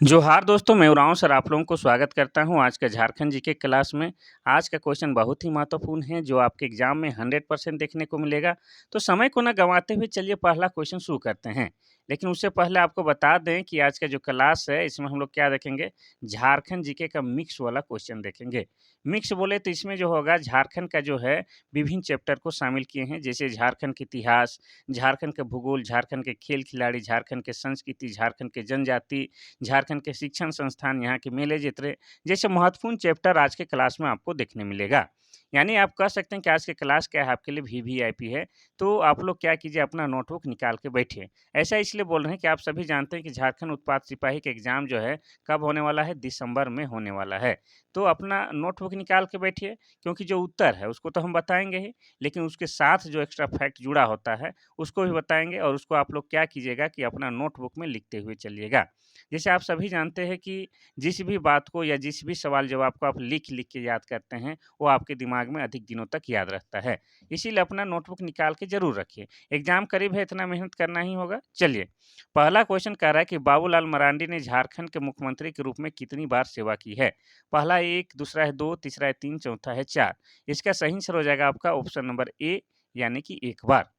जोहार दोस्तों, मैं उरांव सर आप लोगों को स्वागत करता हूं आज का झारखंड जीके क्लास में। आज का क्वेश्चन बहुत ही महत्वपूर्ण है जो आपके एग्जाम में 100% देखने को मिलेगा। तो समय को ना गंवाते हुए चलिए पहला क्वेश्चन शुरू करते हैं। लेकिन उससे पहले आपको बता दें कि आज का जो क्लास है इसमें हम लोग क्या देखेंगे, झारखंड जीके का मिक्स वाला क्वेश्चन देखेंगे। मिक्स बोले तो इसमें जो होगा झारखंड का जो है विभिन्न चैप्टर को शामिल किए हैं, जैसे झारखंड के इतिहास, झारखंड के भूगोल, झारखंड के खेल खिलाड़ी, झारखंड के संस्कृति, झारखंड के जनजाति, झारखंड के शिक्षण संस्थान, यहाँ के मेले जितने जैसे महत्वपूर्ण चैप्टर आज के क्लास में आपको देखने मिलेगा। यानी आप कह सकते हैं कि आज की क्लास क्या है आपके लिए वीवीआईपी है। तो आप लोग क्या कीजिए, अपना नोटबुक निकाल के बैठिए। ऐसा इसलिए बोल रहे हैं कि आप सभी जानते हैं कि झारखंड उत्पाद सिपाही का एग्जाम जो है कब होने वाला है, दिसंबर में होने वाला है। तो अपना नोटबुक निकाल के बैठिए, क्योंकि जो उत्तर है उसको तो हम बताएंगे ही, लेकिन उसके साथ जो एक्स्ट्रा फैक्ट जुड़ा होता है उसको भी बताएंगे, और उसको आप लोग क्या कीजिएगा कि अपना नोटबुक में लिखते हुए चलिएगा। जैसे आप सभी जानते हैं कि जिस भी बात को या जिस भी सवाल जवाब को आप लिख-लिख के याद करते हैं, वो आपके दिमाग में अधिक दिनों तक याद रहता है। इसीलिए अपना नोटबुक निकाल के ज़रूर रखिए। एग्ज़ाम करीब है, इतना मेहनत करना ही होगा। चलिए, पहला क्वेश्चन कह रहा है कि बाबूलाल मरांडी ने झारखंड के मुख्यमंत्री के रूप में कितनी बार सेवा की है? पहला 1, दूसरा है 2, तीसरा है 3, चौथा है 4। इसका सही आंसर हो जाएगा आपका ऑप्शन नंबर ए, यानी कि 1 बार।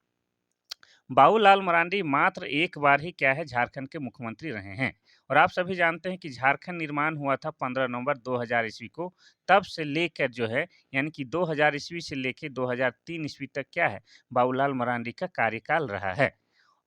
बाबूलाल मरांडी मात्र एक बार ही क्या है झारखंड के मुख्यमंत्री रहे हैं। और आप सभी जानते हैं कि झारखंड निर्माण हुआ था 15 नवंबर 2000 ईस्वी को। तब से लेकर जो है, यानी कि 2000 ईस्वी से लेकर 2003 ईस्वी तक क्या है, बाबूलाल मरांडी का कार्यकाल रहा है।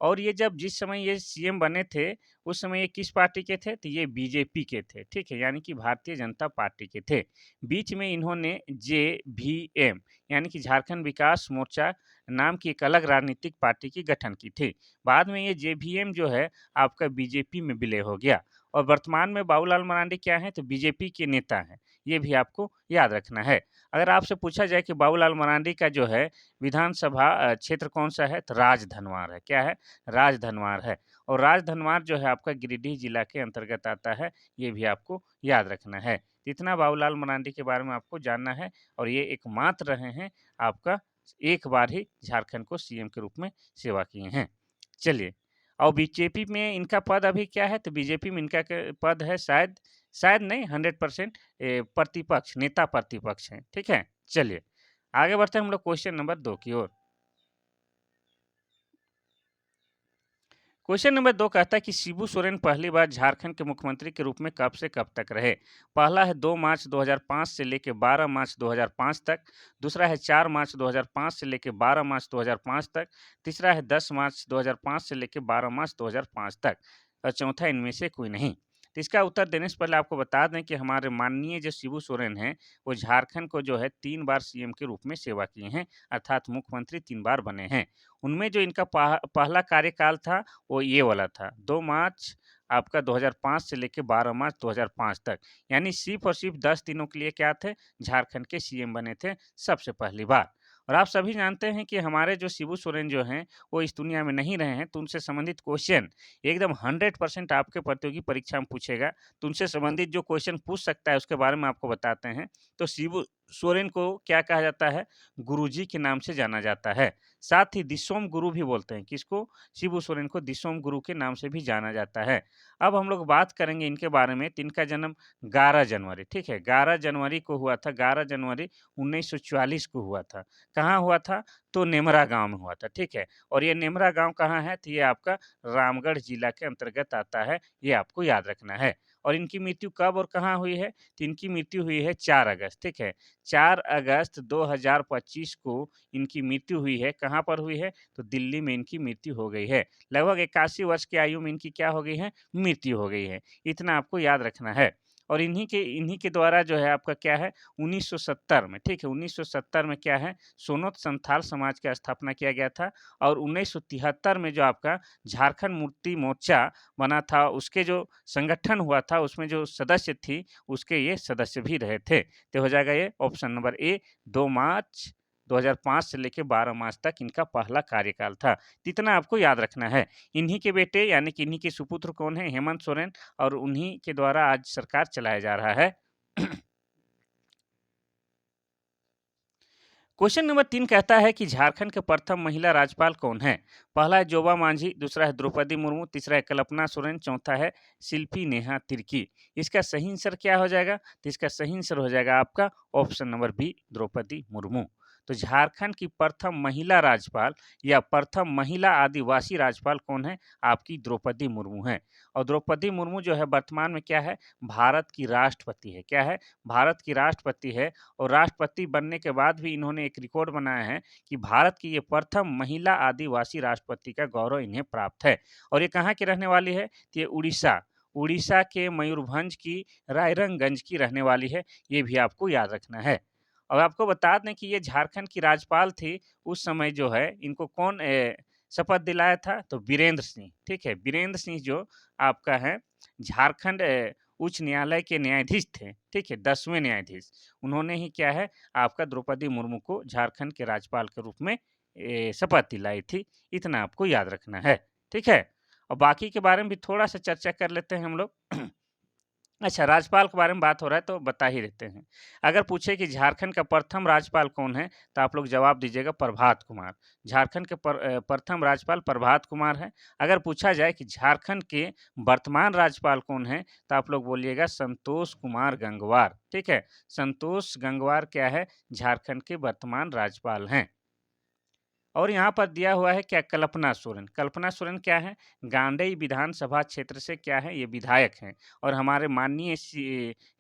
और ये जब जिस समय ये सीएम बने थे, उस समय ये किस पार्टी के थे? तो ये बीजेपी के थे, ठीक है? यानी कि भारतीय जनता पार्टी के थे। बीच में इन्होंने जेवीएम, यानी कि झारखंड विकास मोर्चा नाम की एक अलग राजनीतिक पार्टी की गठन की थी। बाद में ये जेवीएम जो है आपका बीजेपी में विलय हो गया, और वर्तमान में बाबूलाल मरांडी क्या हैं? तो बीजेपी के नेता हैं। ये भी आपको याद रखना है। अगर आपसे पूछा जाए कि बाबूलाल मरांडी का जो है विधानसभा क्षेत्र कौन-सा है? तो राजधनवार है। क्या है? राजधनवार है। और राजधनवार जो है आपका गिरिडीह जिला के अंतर्गत आता है। ये भी आपको याद रखना है। इतना बाबूलाल मरांडी के बारे में आपको जानना है, और ये एकमात्र रहे हैं आपका, एक बार ही झारखंड को सीएम के रूप में सेवा किए हैं। चलिए, और बीजेपी में इनका पद अभी क्या है? तो बीजेपी में इनका पद है, शायद शायद नहीं, 100% प्रतिपक्ष, नेता प्रतिपक्ष हैं। ठीक है? चलिए, आगे बढ़ते हैं हम लोग क्वेश्चन नंबर 2 की ओर। क्वेश्चन नंबर 2 कहता है कि शिबू सोरेन पहली बार झारखंड के मुख्यमंत्री के रूप में कब से कब तक रहे? पहला है 2 मार्च 2005 से लेके 12 मार्च 2005 तक, दूसरा है 4 मार्च 2005 से लेके 12 मार्च 2005 तक, तीसरा है 10 मार्च 2005 से लेके 12 मार्च 2005 तक, और चौथा इनमें से कोई नहीं। तो इसका उत्तर देने से पहले आपको बता दें कि हमारे माननीय जो शिबू सोरेन हैं, वो झारखंड को जो है 3 बार सीएम के रूप में सेवा किए हैं, अर्थात मुख्यमंत्री 3 बार बने हैं। उनमें जो इनका पहला कार्यकाल था वो ये वाला था, 2 मार्च आपका 2005 से लेके 12 मार्च 2005 तक। यानी सिर्फ़ और सिर्फ़ 10 दिनों के लिए क्या थे, झारखंड के सीएम बने थे सबसे पहली बार। और आप सभी जानते हैं कि हमारे जो शिबू सोरेन जो हैं, वो इस दुनिया में नहीं रहे हैं, तो उनसे संबंधित क्वेश्चन एकदम 100% आपके प्रतियोगी परीक्षा में पूछेगा। तो उनसे संबंधित जो क्वेश्चन पूछ सकता है, उसके बारे में आपको बताते हैं। तो शिबू सोरेन को क्या कहा जाता है? गुरुजी के नाम से जाना जाता है। साथ ही दिसोम गुरु भी बोलते हैं। किसको? शिबू सोरेन को दिसोम गुरु के नाम से भी जाना जाता है। अब हम लोग बात करेंगे इनके बारे में, तो इनका जन्म 11 जनवरी, ठीक है? 11 जनवरी को हुआ था, 11 जनवरी 1944 को हुआ था। कहाँ हुआ था? तो नेमरा गाँव में हुआ था, ठीक है? और ये नेमरा गाँव कहाँ है? तो ये आपका रामगढ़ जिला के अंतर्गत आता है, ये आपको याद रखना है। और इनकी मृत्यु कब और कहाँ हुई है? तो इनकी मृत्यु हुई है 4 अगस्त, ठीक है? 4 अगस्त 2025 को इनकी मृत्यु हुई है। कहाँ पर हुई है? तो दिल्ली में इनकी मृत्यु हो गई है। लगभग 81 वर्ष की आयु में इनकी क्या हो गई है? मृत्यु हो गई है। इतना आपको याद रखना है। और इन्हीं के द्वारा जो है आपका क्या है, 1970 में, ठीक है? 1970 में क्या है, सोनोत संथाल समाज का स्थापना किया गया था। और 1973 में जो आपका झारखंड मुक्ति मोर्चा बना था, उसके जो संगठन हुआ था, उसमें जो सदस्य थी, उसके ये सदस्य भी रहे थे। तो हो जाएगा ये ऑप्शन नंबर ए, 2 मार्च 2005 से लेके 12 मार्च तक इनका पहला कार्यकाल था। इतना आपको याद रखना है। इन्हीं के बेटे, यानी कि इन्हीं के सुपुत्र कौन हैं? हेमंत सोरेन, और उन्हीं के द्वारा आज सरकार चलाया जा रहा है। क्वेश्चन नंबर 3 कहता है कि झारखंड के प्रथम महिला राज्यपाल कौन है? पहला है जोबा मांझी, दूसरा है द्रौपदी मुर्मू, तीसरा है कल्पना सोरेन, चौथा है शिल्पी नेहा तिर्की। इसका सही आंसर क्या हो जाएगा? तो इसका सही आंसर हो जाएगा आपका option number B, Draupadi Murmu. तो झारखंड की प्रथम महिला राज्यपाल या प्रथम महिला आदिवासी राज्यपाल कौन है? आपकी द्रौपदी मुर्मू है। और द्रौपदी मुर्मू जो है वर्तमान में क्या है? भारत की राष्ट्रपति है। क्या है? भारत की राष्ट्रपति है। और राष्ट्रपति बनने के बाद भी इन्होंने एक रिकॉर्ड बनाया है कि भारत की ये प्रथम महिला आदिवासी राष्ट्रपति का गौरव इन्हें प्राप्त है। और ये कहाँ की रहने वाली है? तो ये उड़ीसा, उड़ीसा के मयूरभंज की रायरंगगंज की रहने वाली है। ये भी आपको याद रखना है। और आपको बता दें कि ये झारखंड की राज्यपाल थी। उस समय जो है इनको कौन शपथ दिलाया था? तो बीरेंद्र सिंह। ठीक है, बीरेंद्र सिंह जो आपका है झारखंड उच्च न्यायालय के न्यायाधीश थे। ठीक है, 10वें न्यायाधीश। उन्होंने ही क्या है आपका द्रौपदी मुर्मू को झारखंड के राज्यपाल के रूप में शपथ दिलाई थी। इतना आपको याद रखना है। ठीक है, और बाकी के बारे में भी थोड़ा सा चर्चा कर लेते हैं हम लोग। अच्छा, राज्यपाल के बारे में बात हो रहा है तो बता ही देते हैं। अगर पूछे कि झारखंड का प्रथम राज्यपाल कौन है? तो आप लोग जवाब दीजिएगा प्रभात कुमार। झारखंड के प्रथम राज्यपाल प्रभात कुमार हैं। अगर पूछा जाए कि झारखंड के वर्तमान राज्यपाल कौन हैं? तो आप लोग बोलिएगा संतोष कुमार गंगवार। ठीक है, संतोष गंगवार क्या है? झारखंड के वर्तमान राज्यपाल हैं। और यहाँ पर दिया हुआ है क्या? कल्पना सोरेन। कल्पना सोरेन क्या है? गांडेय विधानसभा क्षेत्र से क्या है? ये विधायक हैं और हमारे माननीय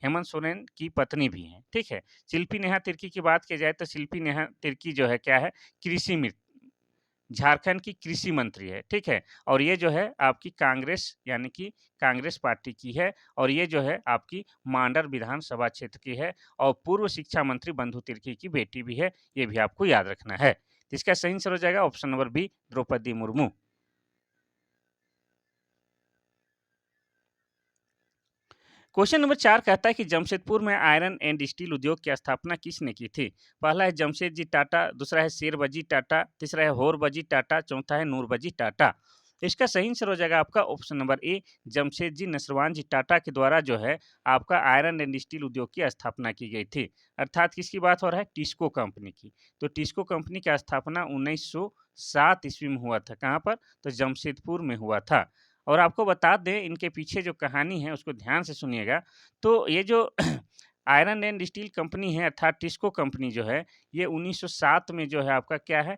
हेमंत सोरेन की पत्नी भी हैं। ठीक है, शिल्पी नेहा तिर्की की बात की जाए तो शिल्पी नेहा तिर्की जो है क्या है? कृषि मित्र, झारखंड की कृषि मंत्री है। ठीक है, और ये जो है आपकी कांग्रेस यानी कि कांग्रेस पार्टी की है। और ये जो है आपकी मांडर विधानसभा क्षेत्र की है और पूर्व शिक्षा मंत्री बंधु तिर्की की बेटी भी है। ये भी आपको याद रखना है। तो इसका सही आंसर हो जाएगा option number B, Draupadi Murmu. Question number 4 कहता है कि जमशेदपुर में आयरन एंड स्टील उद्योग की स्थापना किसने की थी? पहला है जमशेदजी टाटा, दूसरा है शेरबजी टाटा, तीसरा है होरबजी टाटा, चौथा है नूरबजी टाटा। इसका सही आंसर हो जाएगा आपका ऑप्शन नंबर ए, जमशेदजी नसरवान जी टाटा के द्वारा जो है आपका आयरन एंड स्टील उद्योग की स्थापना की गई थी। अर्थात किसकी बात हो रहा है? टिस्को कंपनी की। तो टिस्को कंपनी की स्थापना 1907 ईस्वी में हुआ था। कहाँ पर? तो जमशेदपुर में हुआ था। और आपको बता दें इनके पीछे जो कहानी है उसको ध्यान से सुनिएगा। तो ये जो आयरन एंड स्टील कंपनी है अर्थात टिस्को कंपनी जो है ये 1907 में जो है आपका क्या है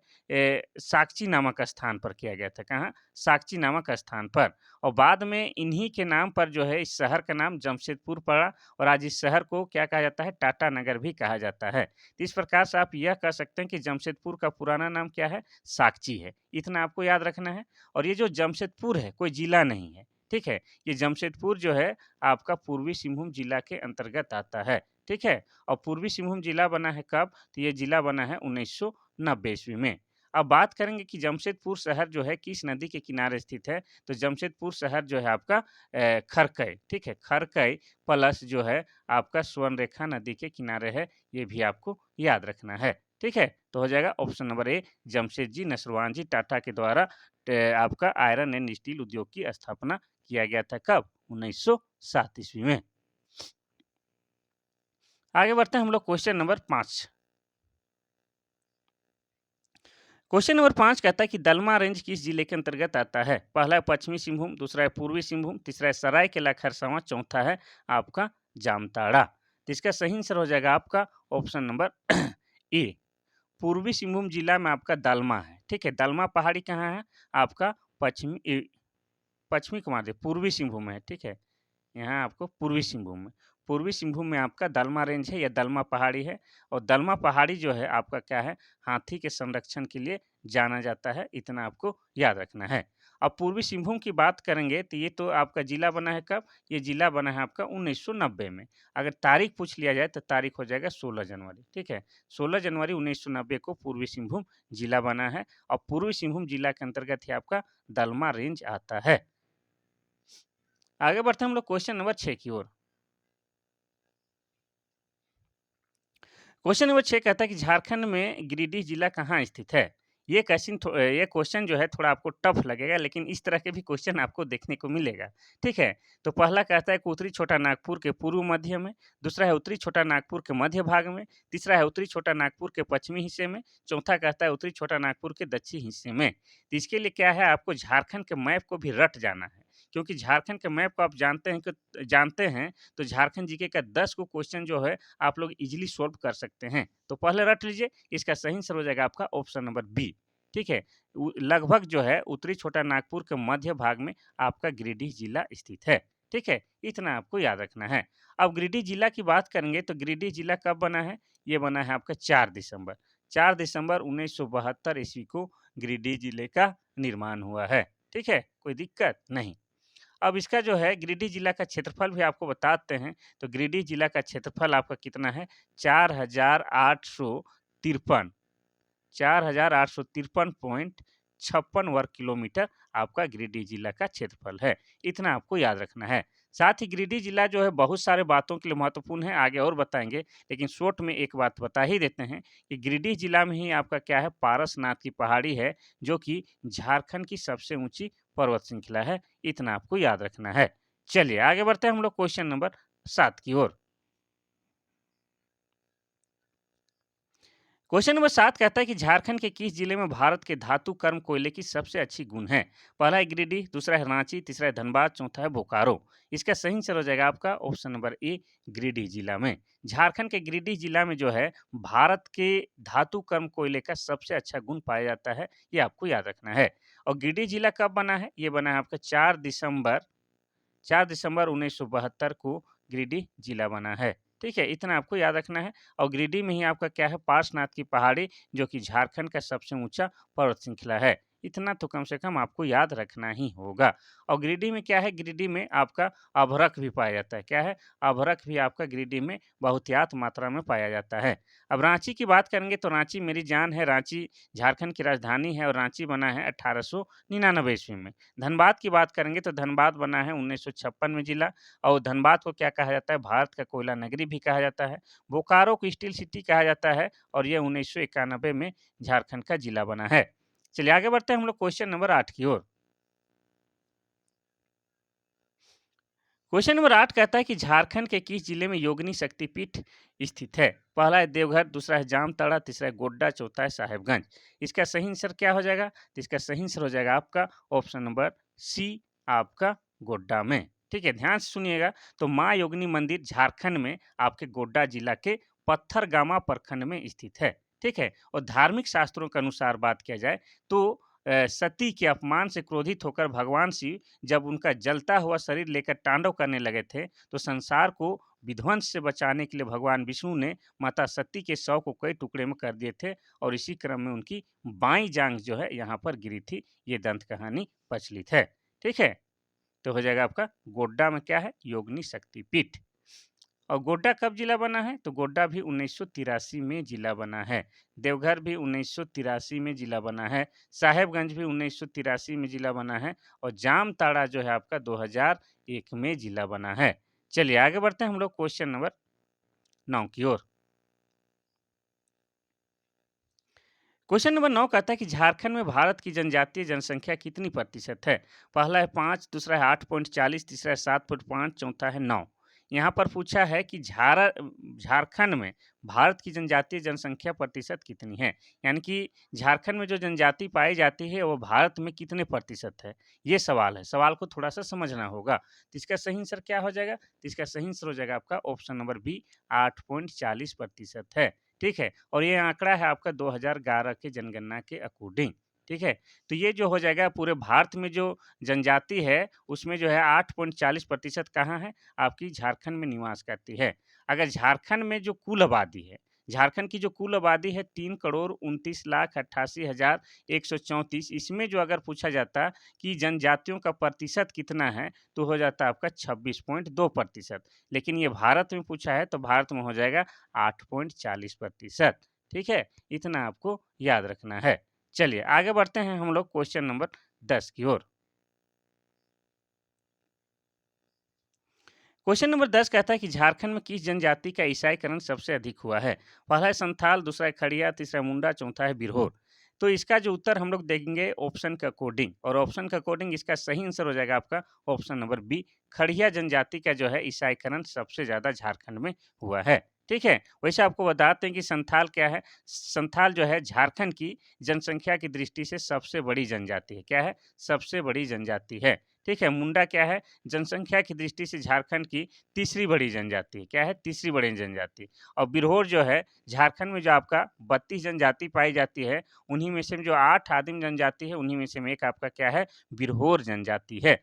साकची नामक स्थान पर किया गया था। कहाँ? साकची नामक स्थान पर। और बाद में इन्हीं के नाम पर जो है इस शहर का नाम जमशेदपुर पड़ा और आज इस शहर को क्या कहा जाता है? टाटा नगर भी कहा जाता है। तो इस प्रकार से आप यह कह सकते हैं कि जमशेदपुर का पुराना नाम क्या है? साकची है। इतना आपको याद रखना है। और ये जो जमशेदपुर है कोई जिला नहीं है। ठीक है, ये जमशेदपुर जो है आपका पूर्वी सिंहभूम जिला के अंतर्गत आता है। ठीक है, और पूर्वी सिंहभूम जिला बना है कब? तो ये जिला बना है 1990 ईस्वी में। अब बात करेंगे कि जमशेदपुर शहर जो है किस नदी के किनारे स्थित है? तो जमशेदपुर शहर जो है आपका खरकई। ठीक है, खरकई प्लस जो है आपका स्वर्णरेखा नदी के किनारे है। ये भी आपको याद रखना है। ठीक है, तो हो जाएगा ऑप्शन नंबर ए, जमशेदजी नसरवान जी टाटा के द्वारा आपका आयरन एंड स्टील उद्योग की स्थापना किया गया था। कब? 1907 ईस्वी में। आगे बढ़ते हैं हम लोग क्वेश्चन नंबर 5। क्वेश्चन नंबर 5 कहता है कि दलमा रेंज किस जिले के अंतर्गत आता है? पहला है पश्चिमी सिंहभूम, दूसरा है पूर्वी सिंहभूम, तीसरा है सरायकेला खरसावां, चौथा है आपका जामताड़ा। तो इसका सही आंसर हो जाएगा आपका ऑप्शन नंबर ए, पूर्वी सिंहभूम जिला में आपका दलमा है। ठीक है, दलमा पहाड़ी कहाँ है? आपका पश्चिमी पश्चिमी कुमार पूर्वी सिंहभूम में है। ठीक है, यहाँ आपको पूर्वी सिंहभूम में, पूर्वी सिंहभूम में आपका दलमा रेंज है या दलमा पहाड़ी है। और दलमा पहाड़ी जो है आपका क्या है? हाथी के संरक्षण के लिए जाना जाता है। इतना आपको याद रखना है। अब पूर्वी सिंहभूम की बात करेंगे तो ये तो आपका जिला बना है कब? ये जिला बना है आपका 1990 में। अगर तारीख पूछ लिया जाए तो तारीख हो जाएगा 16 जनवरी। ठीक है, 16 जनवरी 1990 को पूर्वी सिंहभूम जिला बना है और पूर्वी सिंहभूम जिला के अंतर्गत ही आपका दलमा रेंज आता है। आगे बढ़ते हैं हम लोग क्वेश्चन नंबर 6 की ओर। क्वेश्चन नंबर 6 कहता है कि झारखंड में गिरिडीह जिला कहाँ स्थित है? ये क्वेश्चन जो है थोड़ा आपको टफ लगेगा, लेकिन इस तरह के भी क्वेश्चन आपको देखने को मिलेगा, ठीक है? तो पहला कहता है कि उत्तरी छोटा नागपुर के पूर्व मध्य में, दूसरा है उत्तरी छोटा नागपुर के मध्य भाग में, तीसरा है उत्तरी छोटा नागपुर के पश्चिमी हिस्से में, चौथा कहता है उत्तरी छोटा नागपुर के दक्षिणी हिस्से में। तो इसके लिए क्या है, आपको झारखंड के मैप को भी रट जाना है, क्योंकि झारखंड के मैप को आप जानते हैं तो झारखंड जीके का 10 को क्वेश्चन जो है आप लोग इजीली सॉल्व कर सकते हैं। तो पहले रट लीजिए, इसका सही आंसर हो जाएगा आपका ऑप्शन नंबर बी, ठीक है? लगभग जो है उत्तरी छोटा नागपुर के मध्य भाग में आपका गिरिडीह जिला स्थित है, ठीक है? इतना आपको याद रखना है। अब गिरिडीह जिला की बात करेंगे तो गिरिडीह जिला कब बना है? ये बना है आपका 4 दिसंबर। 4 दिसंबर 1972 ईस्वी को गिरिडीह जिले का निर्माण हुआ है, ठीक है? कोई दिक्कत नहीं। अब इसका जो है गिरिडीह जिला का क्षेत्रफल भी आपको बताते हैं, तो गिरिडीह जिला का क्षेत्रफल आपका कितना है? 4,853 4,853.56 वर्ग किलोमीटर आपका गिरिडीह जिला का क्षेत्रफल है। इतना आपको याद रखना है। साथ ही गिरिडीह जिला जो है बहुत सारे बातों के लिए महत्वपूर्ण है, आगे और बताएँगे, लेकिन शॉर्ट में एक बात बता ही देते हैं कि गिरिडीह जिला में ही आपका क्या है, पारसनाथ की पहाड़ी है, जो कि झारखंड की सबसे ऊँची पर्वत श्रृंखला है। इतना आपको याद रखना है। चलिए आगे बढ़ते हैं हम लोग क्वेश्चन नंबर 7 की ओर। क्वेश्चन नंबर 7 कहता है कि झारखंड के किस जिले में भारत के धातु कर्म कोयले की सबसे अच्छी गुण है? पहला है गिरिडीह, दूसरा है रांची, तीसरा है धनबाद, चौथा है बोकारो। इसका सही आंसर हो जाएगा आपका ऑप्शन नंबर ए, गिरिडीह जिला में। झारखंड के गिरिडीह जिला में जो है भारत के धातु कर्म कोयले का सबसे अच्छा गुण पाया जाता है, ये आपको याद रखना है। और गिरिडीह जिला कब बना है? ये बना है आपका 4 दिसंबर 1972 को गिरिडीह जिला बना है। ठीक है, इतना आपको याद रखना है। और गिरिडीह में ही आपका क्या है, पार्श्वनाथ की पहाड़ी, जो कि झारखंड का सबसे ऊंचा पर्वत श्रृंखला है। इतना तो कम से कम आपको याद रखना ही होगा। और गिरिडीह में क्या है, गिरिडीह में आपका अभ्रक भी पाया जाता है। क्या है? अभ्रक भी आपका गिरिडीह में बहुतायत मात्रा में पाया जाता है। अब रांची की बात करेंगे तो रांची मेरी जान है, रांची झारखंड की राजधानी है और रांची बना है 1899 ईस्वी में। धनबाद की बात करेंगे तो धनबाद बना है 1956 में जिला। और धनबाद को क्या कहा जाता है? भारत का कोयला नगरी भी कहा जाता है। बोकारो को स्टील सिटी कहा जाता है और ये 1991 में झारखंड का जिला बना है। चलिए आगे बढ़ते हैं हम लोग क्वेश्चन नंबर 8 की ओर। क्वेश्चन नंबर 8 कहता है कि झारखंड के किस जिले में योगिनी शक्तिपीठ स्थित है? पहला है देवघर, दूसरा है जामताड़ा, तीसरा है गोड्डा, चौथा है साहेबगंज। इसका सही आंसर क्या हो जाएगा? तो इसका सही आंसर हो जाएगा आपका ऑप्शन नंबर सी, आपका गोड्डा में। ठीक है, ध्यान से सुनिएगा। तो माँ योगिनी मंदिर झारखंड में आपके गोड्डा जिला के पत्थरगामा प्रखंड में स्थित है। ठीक है, और धार्मिक शास्त्रों के अनुसार बात किया जाए तो सती के अपमान से क्रोधित होकर भगवान शिव जब उनका जलता हुआ शरीर लेकर तांडव करने लगे थे, तो संसार को विध्वंस से बचाने के लिए भगवान विष्णु ने माता सती के शव को कई टुकड़े में कर दिए थे और इसी क्रम में उनकी बाईं जांघ जो है यहाँ पर गिरी थी। ये दंत कहानी प्रचलित है। ठीक है, तो हो जाएगा आपका गोड्डा में क्या है, योगिनी शक्तिपीठ। और गोड्डा कब जिला बना है? तो गोड्डा भी 1983 में जिला बना है। देवघर भी 1983 में जिला बना है। साहेबगंज भी 1983 में जिला बना है और जामताड़ा जो है आपका 2001 में जिला बना है। चलिए आगे बढ़ते हैं हम लोग क्वेश्चन नंबर 9 की ओर। क्वेश्चन नंबर 9 कहता है कि झारखंड में भारत की जनजातीय जनसंख्या कितनी प्रतिशत है? पहला है 5, दूसरा है 8.40, तीसरा है 7.5, चौथा है 9। यहाँ पर पूछा है कि झारखंड में भारत की जनजातीय जनसंख्या प्रतिशत कितनी है, यानी कि झारखंड में जो जनजाति पाई जाती है वो भारत में कितने प्रतिशत है, ये सवाल है। सवाल को थोड़ा सा समझना होगा। तो इसका सही आंसर क्या हो जाएगा? तो इसका सही आंसर हो जाएगा आपका ऑप्शन नंबर बी, 8.40% है। ठीक है, और ये आंकड़ा है आपका 2011 के जनगणना के अकॉर्डिंग। ठीक है, तो ये जो हो जाएगा पूरे भारत में जो जनजाति है उसमें जो है 8.40% कहाँ है, आपकी झारखंड में निवास करती है। अगर झारखंड में जो कुल आबादी है, झारखंड की जो कुल आबादी है 3,29,88,134, इसमें जो अगर पूछा जाता कि जनजातियों का प्रतिशत कितना है, तो हो जाता आपका 26.2%। लेकिन ये भारत में पूछा है तो भारत में हो जाएगा 8.40%। ठीक है, इतना आपको याद रखना है। चलिए आगे बढ़ते हैं हम लोग क्वेश्चन नंबर 10 की ओर। क्वेश्चन नंबर 10 कहता है कि झारखंड में किस जनजाति का ईसाईकरण सबसे अधिक हुआ है? पहला है संथाल, दूसरा है खड़िया, तीसरा है मुंडा, चौथा है बिरहोर। तो इसका जो उत्तर हम लोग देखेंगे ऑप्शन के अकॉर्डिंग, और ऑप्शन के अकॉर्डिंग इसका सही आंसर हो जाएगा आपका ऑप्शन नंबर बी। खड़िया जनजाति का जो है ईसाईकरण सबसे ज़्यादा झारखंड में हुआ है। ठीक है? वैसे आपको बताते हैं कि संथाल क्या है? संथाल जो है झारखंड की जनसंख्या की दृष्टि से सबसे बड़ी जनजाति है। क्या है? सबसे बड़ी जनजाति है। ठीक है? मुंडा क्या है? जनसंख्या की दृष्टि से झारखंड की तीसरी बड़ी जनजाति है। क्या है? तीसरी बड़ी जनजाति। और बिरहोर जो है झारखंड में जो आपका 32 जनजाति पाई जाती है, उन्हीं में से जो 8 आदिम जनजाति है, उन्हीं में से एक आपका क्या है? बिरहोर जनजाति है।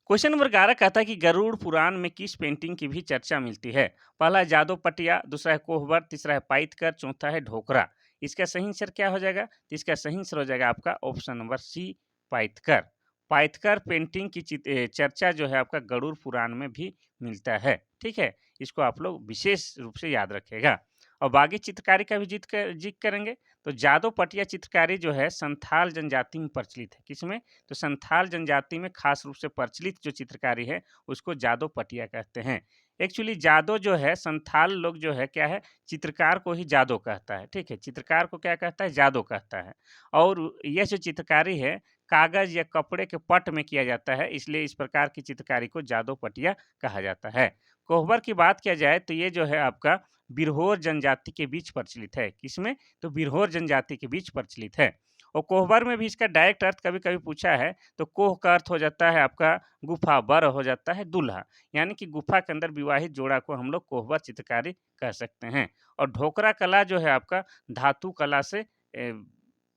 क्वेश्चन नंबर 11 कहता है कि गरुड़ पुराण में किस पेंटिंग की भी चर्चा मिलती है? पहला है जादव पटिया, दूसरा है कोहबर, तीसरा है पाइथकर, चौथा है ढोकरा। इसका सही आंसर क्या हो जाएगा? तो इसका सही आंसर हो जाएगा आपका ऑप्शन नंबर सी, पाइथकर। पाइथकर पेंटिंग की चर्चा जो है आपका गरुड़ पुराण में भी मिलता है। ठीक है? इसको आप लोग विशेष रूप से याद रखेगा। और बागी चित्रकारी का भी जिक्र करेंगे, तो जादव पटिया चित्रकारी जो है संथाल जनजाति में प्रचलित है। किसमें? तो संथाल जनजाति में खास रूप से प्रचलित जो चित्रकारी है उसको जादव पटिया कहते हैं। एक्चुअली जादव जो है संथाल लोग जो है क्या है, चित्रकार को ही जादव कहता है। ठीक है? चित्रकार को क्या कहता है? जादव कहता है। और यह जो चित्रकारी है कागज या कपड़े के पट में किया जाता है, इसलिए इस प्रकार की चित्रकारी को जादव पटिया कहा जाता है। कोहबर की बात किया जाए तो ये जो है आपका बिरहोर जनजाति के बीच प्रचलित है। किसमें? तो बिरहोर जनजाति के बीच प्रचलित है। और कोहबर में भी इसका डायरेक्ट अर्थ कभी-कभी पूछा है, तो कोह का अर्थ हो जाता है आपका गुफा, बर हो जाता है दूल्हा। यानी कि गुफा के अंदर विवाहित जोड़ा को हम लोग कोहबर चित्रकारी कह सकते हैं। और ढोकरा कला जो है आपका धातु कला से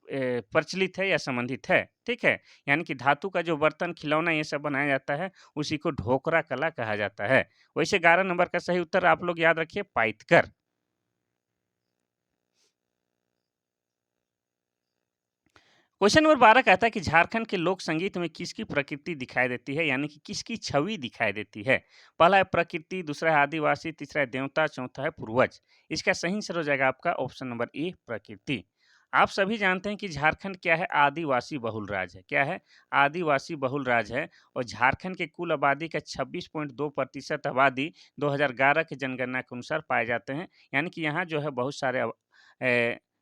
प्रचलित है या संबंधित है। ठीक है? यानी कि धातु का जो बर्तन, खिलौना ये सब बनाया जाता है, उसी को ढोकरा कला कहा जाता है। वैसे 11 नंबर का सही उत्तर आप लोग याद रखिए पाइथकर। क्वेश्चन नंबर 12 कहता है कि झारखंड के लोक संगीत में किसकी प्रकृति दिखाई देती है, यानी कि किसकी छवि दिखाई देती है? पहला है प्रकृति, दूसरा है आदिवासी, तीसरा है देवता, चौथा है पूर्वज। इसका सही आंसर हो जाएगा आपका ऑप्शन नंबर ए, प्रकृति। आप सभी जानते हैं कि झारखंड क्या है? आदिवासी बहुल राज्य है। क्या है? आदिवासी बहुल राज्य है। और झारखंड के कुल आबादी का 26.2% आबादी 2011 की जनगणना के अनुसार पाए जाते हैं। यानी कि यहाँ जो है बहुत सारे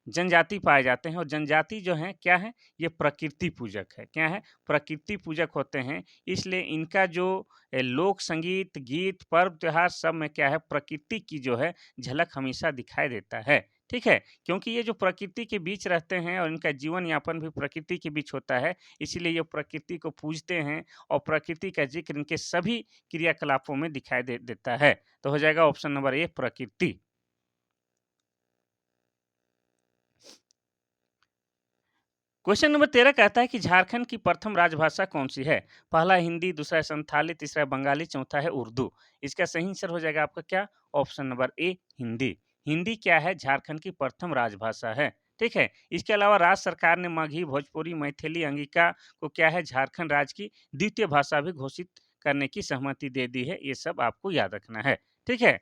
जनजाति पाए जाते हैं। और जनजाति जो है क्या है? ये प्रकृति पूजक है। क्या है? प्रकृति पूजक होते हैं। इसलिए इनका जो लोक संगीत, गीत, पर्व त्योहार सब में क्या है? प्रकृति की जो है झलक हमेशा दिखाई देता है। ठीक है? क्योंकि ये जो प्रकृति के बीच रहते हैं और इनका जीवन यापन भी प्रकृति के बीच होता है, इसीलिए ये प्रकृति को पूजते हैं और प्रकृति का जिक्र इनके सभी क्रियाकलापों में दिखाई देता है। तो हो जाएगा ऑप्शन नंबर ए, प्रकृति। क्वेश्चन नंबर 13 कहता है कि झारखंड की प्रथम राजभाषा कौन सी है? पहला है हिंदी, दूसरा है संथाली, तीसरा है बंगाली, चौथा है उर्दू। इसका सही आंसर हो जाएगा आपका क्या? Option number A, Hindi. Hindi क्या है? झारखंड की प्रथम राजभाषा है। ठीक है? इसके अलावा राज्य सरकार ने मगही, भोजपुरी, मैथिली, अंगिका को क्या है? झारखंड राज्य की द्वितीय भाषा भी घोषित करने की सहमति दे दी है। ये सब आपको याद रखना है। ठीक है?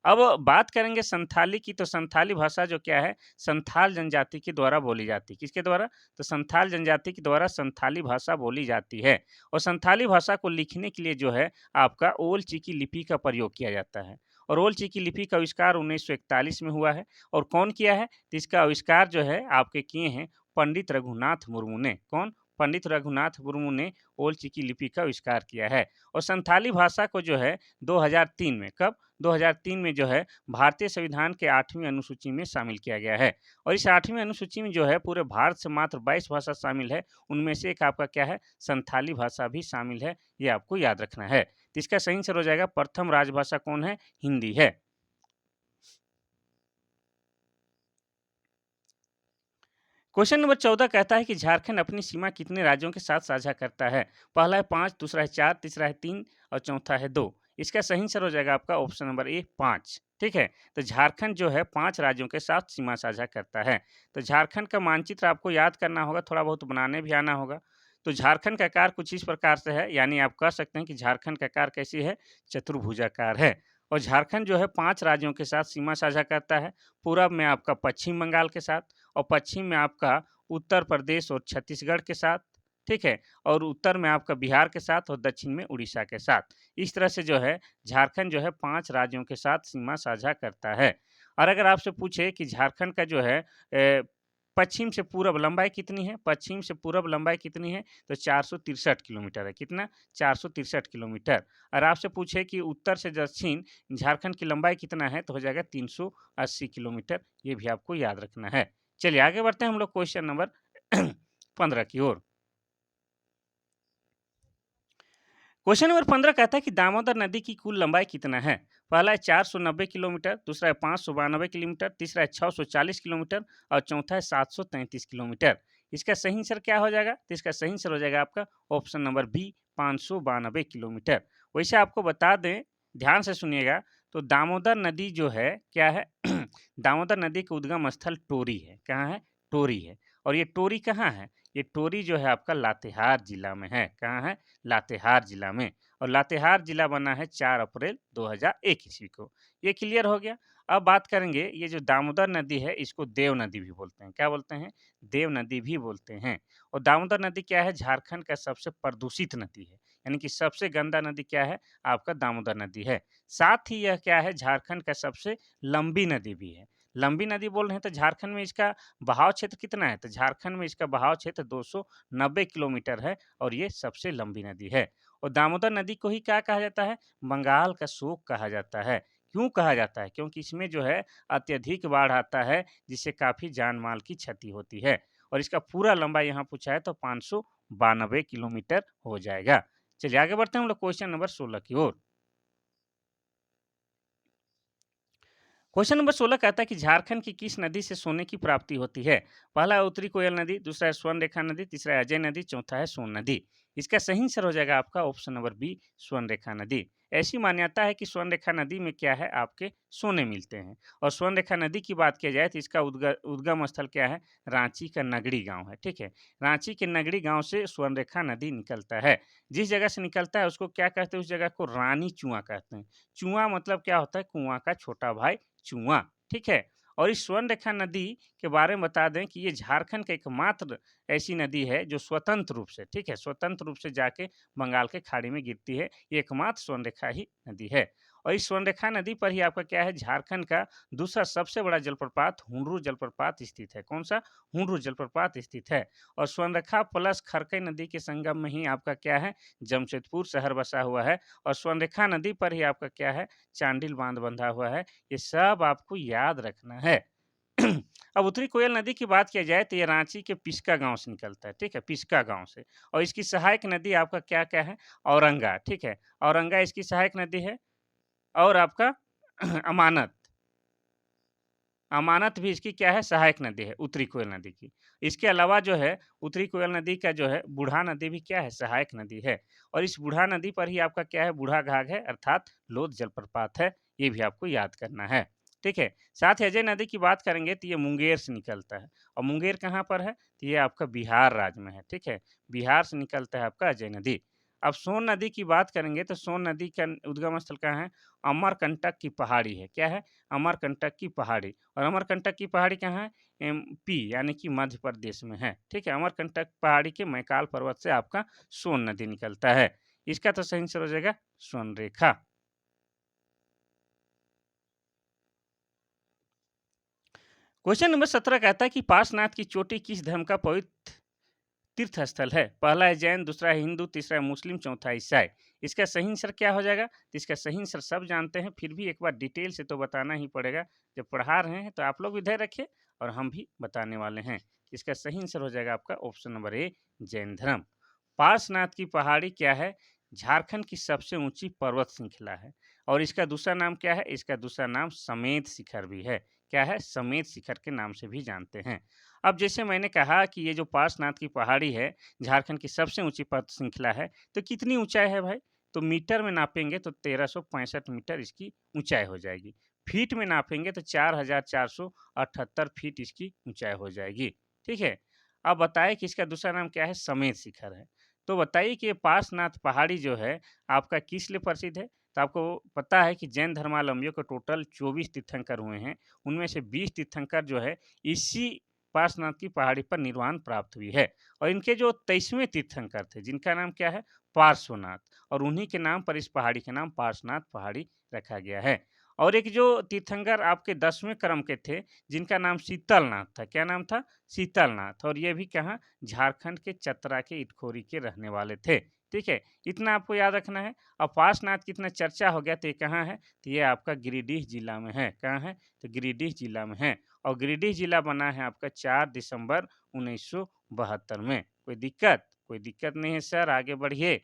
अब बात करेंगे संथाली की, तो संथाली भाषा जो क्या है? संथाल जनजाति के द्वारा बोली जाती है। किसके द्वारा? तो संथाल जनजाति के द्वारा संथाली भाषा बोली जाती है। और संथाली भाषा को लिखने के लिए जो है आपका ओल चिकी लिपि का प्रयोग किया जाता है। और ओल चिकी लिपि का आविष्कार 1941 में हुआ है। और कौन किया है? तो इसका आविष्कार जो है आपके किए हैं पंडित रघुनाथ मुर्मू ने। कौन? पंडित रघुनाथ मुर्मू ने ओल चिकी लिपि का आविष्कार किया है। और संथाली भाषा को जो है 2003 में, कब? 2003 में जो है भारतीय संविधान के 8वीं अनुसूची में शामिल किया गया है। और इस 8वीं अनुसूची में जो है पूरे भारत से मात्र 22 भाषा शामिल है। उनमें से एक आपका क्या है? संथाली भाषा भी शामिल है। ये आपको याद रखना है। तो इसका सही आंसर हो जाएगा प्रथम राजभाषा कौन है? हिंदी है। क्वेश्चन नंबर 14 कहता है कि झारखंड अपनी सीमा कितने राज्यों के साथ साझा करता है? पहला है 5, दूसरा है 4, तीसरा है 3 और चौथा है 2। इसका सही आंसर हो जाएगा आपका ऑप्शन नंबर ए, 5। ठीक है? तो झारखंड जो है 5 राज्यों के साथ सीमा साझा करता है। तो झारखंड का मानचित्र आपको याद करना होगा, थोड़ा बहुत बनाने भी आना होगा। तो झारखंड का आकार कुछ इस प्रकार से है, यानी आप कह सकते हैं कि झारखंड का आकार कैसी है? चतुर्भुजाकार है। और झारखंड जो है 5 राज्यों के साथ सीमा साझा करता है। पूरब में आपका पश्चिम बंगाल के साथ, और पश्चिम में आपका उत्तर प्रदेश और छत्तीसगढ़ के साथ। ठीक है? और उत्तर में आपका बिहार के साथ और दक्षिण में उड़ीसा के साथ। इस तरह से जो है झारखंड जो है 5 राज्यों के साथ सीमा साझा करता है। और अगर आपसे पूछे कि झारखंड का जो है पश्चिम से पूरब लंबाई कितनी है? पश्चिम से पूरब लंबाई कितनी है? तो 463 किलोमीटर है। कितना? 463 किलोमीटर। और आपसे पूछे कि उत्तर से दक्षिण झारखंड की लंबाई कितना है? तो हो जाएगा 380 किलोमीटर। ये भी आपको याद रखना है। चलिए आगे बढ़ते हैं हम लोग क्वेश्चन नंबर 15 की ओर। क्वेश्चन नंबर 15 कहता है कि दामोदर नदी की कुल लंबाई कितना है? पहला है 490 किलोमीटर, दूसरा है 592 किलोमीटर, तीसरा है 640 किलोमीटर और चौथा है 733 किलोमीटर। इसका सही आंसर क्या हो जाएगा? तो इसका सही आंसर हो जाएगा आपका ऑप्शन नंबर बी 592 किलोमीटर। वैसे आपको बता दें, ध्यान से सुनिएगा, तो दामोदर नदी जो है क्या है? दामोदर नदी का उद्गम स्थल टोरी है। कहाँ है? टोरी है। और ये टोरी कहाँ है? ये टोरी जो है आपका लातेहार जिला में है। कहाँ है? लातेहार जिला में। और लातेहार जिला बना है 4 अप्रैल 2001 ईस्वी को। ये क्लियर हो गया। अब बात करेंगे, ये जो दामोदर नदी है इसको देव नदी भी बोलते हैं। क्या बोलते हैं? देव नदी भी बोलते हैं। और दामोदर नदी क्या है? झारखंड का सबसे प्रदूषित नदी है। यानी कि सबसे गंदा नदी क्या है? आपका दामोदर नदी है। साथ ही यह क्या है? झारखंड का सबसे लंबी नदी भी है। लंबी नदी बोल रहे हैं तो झारखंड में इसका बहाव क्षेत्र कितना है? तो झारखंड में इसका बहाव क्षेत्र 290 किलोमीटर है और ये सबसे लंबी नदी है। और दामोदर नदी को ही क्या कहा जाता है? बंगाल का शोक कहा जाता है। क्यों कहा जाता है? क्योंकि इसमें जो है अत्यधिक बाढ़ आता है, जिससे काफ़ी जान-माल की क्षति होती है। और इसका पूरा लंबाई यहाँ पूछा है तो 592 किलोमीटर हो जाएगा। चलिए आगे बढ़ते हैं हम लोग क्वेश्चन नंबर 16 की ओर। क्वेश्चन नंबर 16 कहता है कि झारखंड की किस नदी से सोने की प्राप्ति होती है? पहला है उत्तरी कोयल नदी, दूसरा है स्वर्णरेखा नदी, तीसरा है अजय नदी, चौथा है सोन नदी। इसका सही आंसर हो जाएगा आपका ऑप्शन नंबर बी स्वर्णरेखा नदी। ऐसी मान्यता है कि स्वर्णरेखा नदी में क्या है? आपके सोने मिलते हैं। और स्वर्णरेखा नदी की बात किया जाए तो इसका उद्गम स्थल क्या है? रांची का नगड़ी गांव है। ठीक है, रांची के नगड़ी गांव से स्वर्णरेखा नदी निकलता है। जिस जगह से निकलता है उसको क्या कहते हैं? उस जगह को रानी चुआ कहते हैं। चुआ मतलब क्या होता है? कुआं का छोटा भाई चुआ। ठीक है। और इस स्वर्णरेखा नदी के बारे में बता दें कि ये झारखंड का एकमात्र ऐसी नदी है जो स्वतंत्र रूप से, ठीक है, स्वतंत्र रूप से जाके बंगाल के खाड़ी में गिरती है। ये एकमात्र स्वर्णरेखा ही नदी है। और इस स्वर्णरेखा नदी पर ही आपका क्या है? झारखंड का दूसरा सबसे बड़ा जलप्रपात हुंडरू जलप्रपात स्थित है। कौन सा? हुंडरू जलप्रपात स्थित है। और स्वर्णरेखा प्लस खरकई नदी के संगम में ही आपका क्या है? जमशेदपुर शहर बसा हुआ है। और स्वर्णरेखा नदी पर ही आपका क्या है? चांडिल बांध बंधा हुआ है। ये सब आपको याद रखना है। अब उत्तरी कोयल नदी की बात किया जाए तो ये रांची के पिस्का गांव से निकलता है। ठीक है, पिस्का गांव से। और इसकी सहायक नदी आपका क्या क्या है? औरंगा। ठीक है, औरंगा इसकी सहायक नदी है। और आपका अमानत, अमानत भी इसकी क्या है? सहायक नदी है उत्तरी कोयल नदी की। इसके अलावा जो है उत्तरी कोयल नदी का जो है बूढ़ा नदी भी क्या है? सहायक नदी है। और इस बूढ़ा नदी पर ही आपका क्या है? बूढ़ा घाघ है, अर्थात लोध जलप्रपात है। ये भी आपको याद करना है। ठीक है, साथ ही अजय नदी की बात करेंगे तो ये मुंगेर से निकलता है। और मुंगेर कहाँ पर है? तो ये आपका बिहार राज्य में है। ठीक है, बिहार से निकलता है आपका अजय नदी। अब सोन नदी की बात करेंगे तो सोन नदी का उद्गम स्थल कहाँ है? अमरकंटक की पहाड़ी है। क्या है? अमरकंटक की पहाड़ी। और अमरकंटक की पहाड़ी कहाँ है? एमपी यानी कि मध्य प्रदेश में है। ठीक है, अमरकंटक पहाड़ी के मैकाल पर्वत से आपका सोन नदी निकलता है। इसका तो सही आंसर हो जाएगा स्वर्णरेखा। क्वेश्चन नंबर 17 कहता है कि पार्श्वनाथ की चोटी किस धर्म का पवित्र तीर्थ स्थल है? पहला है जैन, दूसरा है हिंदू, तीसरा है मुस्लिम, चौथा है ईसाई। इसका सही आंसर क्या हो जाएगा? तो इसका सही आंसर सब जानते हैं, फिर भी एक बार डिटेल से तो बताना ही पड़ेगा। जब पढ़ा रहे हैं तो आप लोग भी धैर्य रखिए और हम भी बताने वाले हैं। इसका सही आंसर हो जाएगा आपका ऑप्शन नंबर ए जैन धर्म। पार्श्वनाथ की पहाड़ी क्या है? झारखंड की सबसे ऊंची पर्वत श्रृंखला है। और इसका दूसरा नाम क्या है? इसका दूसरा नाम समेत शिखर भी है। क्या है? समेत शिखर के नाम से भी जानते हैं। अब जैसे मैंने कहा कि ये जो पार्श्वनाथ की पहाड़ी है, झारखंड की सबसे ऊंची पर्वत श्रृंखला है, तो कितनी ऊंचाई है भाई? तो मीटर में नापेंगे तो 1365 मीटर इसकी ऊंचाई हो जाएगी। फीट में नापेंगे तो 4478 फीट इसकी ऊंचाई हो जाएगी। ठीक है, अब बताइए कि इसका दूसरा नाम क्या है? समेत शिखर है। तो बताइए कि ये पार्श्वनाथ पहाड़ी जो है आपका किस लिए प्रसिद्ध है? तो आपको पता है कि जैन धर्मावलंबियों के टोटल 24 तीर्थंकर हुए हैं। उनमें से 20 तीर्थंकर जो है इसी पार्श्वनाथ की पहाड़ी पर निर्वाण प्राप्त हुई है। और इनके जो 23वें तीर्थंकर थे जिनका नाम क्या है, पार्श्वनाथ, और उन्हीं के नाम पर इस पहाड़ी का नाम पार्श्वनाथ पहाड़ी रखा गया है। और एक जो तीर्थंकर आपके 10वें क्रम के थे जिनका नाम शीतलनाथ था, क्या नाम था, शीतलनाथ, और ये भी कहाँ, झारखंड के चतरा के इटखोरी के रहने वाले थे। ठीक है, इतना आपको याद रखना है। और पार्श्वनाथ की इतना चर्चा हो गया तो ये कहाँ है, तो ये आपका गिरिडीह जिला में है। कहाँ है, तो गिरिडीह जिला में है। और गिरिडीह जिला बना है आपका 4 दिसंबर 1972 में। कोई दिक्कत, कोई दिक्कत नहीं है सर, आगे बढ़िए।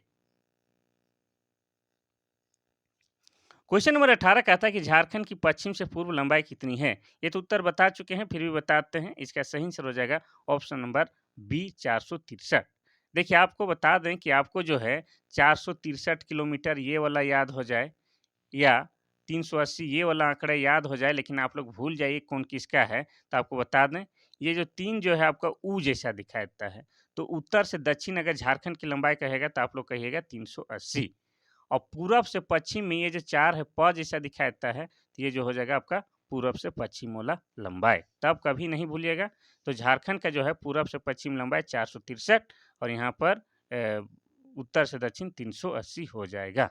क्वेश्चन नंबर 18 कहता है कि झारखंड की पश्चिम से पूर्व लंबाई कितनी है। ये तो उत्तर बता चुके हैं, फिर भी बताते हैं। इसका सही आंसर हो जाएगा ऑप्शन नंबर बी, 463। देखिए, आपको बता दें कि आपको जो है 463 किलोमीटर ये वाला याद हो जाए, या 380 ये वाला आंकड़ा याद हो जाए, लेकिन आप लोग भूल जाइए कौन किसका है। तो आपको बता दें, ये जो 3 जो है आपका ऊ जैसा दिखाई देता है। तो उत्तर से दक्षिण अगर झारखंड की लंबाई कहेगा तो आप लोग कहिएगा 380। और पूरब से पश्चिम में ये जो 4 है, प जैसा दिखाई देता है, तो ये जो हो जाएगा आपका पूरब से पश्चिम वाला लंबाई। तब कभी नहीं भूलिएगा। तो झारखंड का जो है पूरब से पश्चिम लंबाई 463, और यहाँ पर उत्तर से दक्षिण 380 हो जाएगा।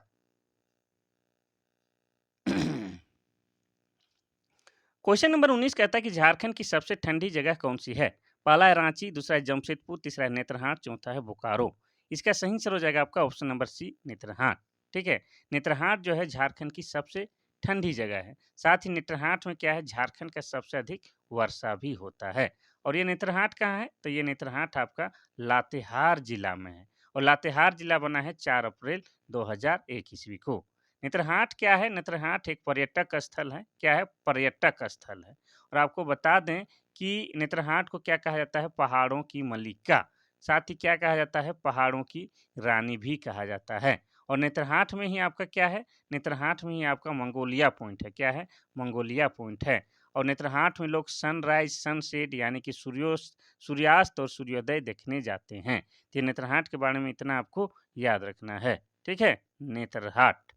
क्वेश्चन नंबर 19 कहता है कि झारखंड की सबसे ठंडी जगह कौन सी है। पहला है रांची, दूसरा है जमशेदपुर, तीसरा है नेत्रहाट, चौथा है बोकारो। इसका सही आंसर हो जाएगा आपका ऑप्शन नंबर सी, नेत्रहाट। ठीक है, नेत्रहाट जो है झारखंड की सबसे ठंडी जगह है। साथ ही नेत्रहाट में क्या है, झारखंड का सबसे अधिक वर्षा भी होता है। और ये नेत्रहाट कहाँ है, तो ये नेत्रहाट आपका लातेहार जिला में है। और लातेहार जिला बना है 4 अप्रैल 2001 ईस्वी को। नेत्रहाट क्या है, नेत्रहाट एक पर्यटक स्थल है। क्या है, पर्यटक स्थल है। और आपको बता दें कि नेत्रहाट को क्या कहा जाता है, पहाड़ों की मलिका। साथ ही क्या कहा जाता है, पहाड़ों की रानी भी कहा जाता है। और नेत्रहाट में ही आपका क्या है, नेत्रहाट में ही आपका मंगोलिया पॉइंट है। क्या है, मंगोलिया पॉइंट है। और नेत्रहाट में लोग सनराइज सनसेट यानी कि सूर्यास्त और सूर्योदय देखने जाते हैं। तो ये नेत्रहाट के बारे में इतना आपको याद रखना है। ठीक है, नेत्रहाट।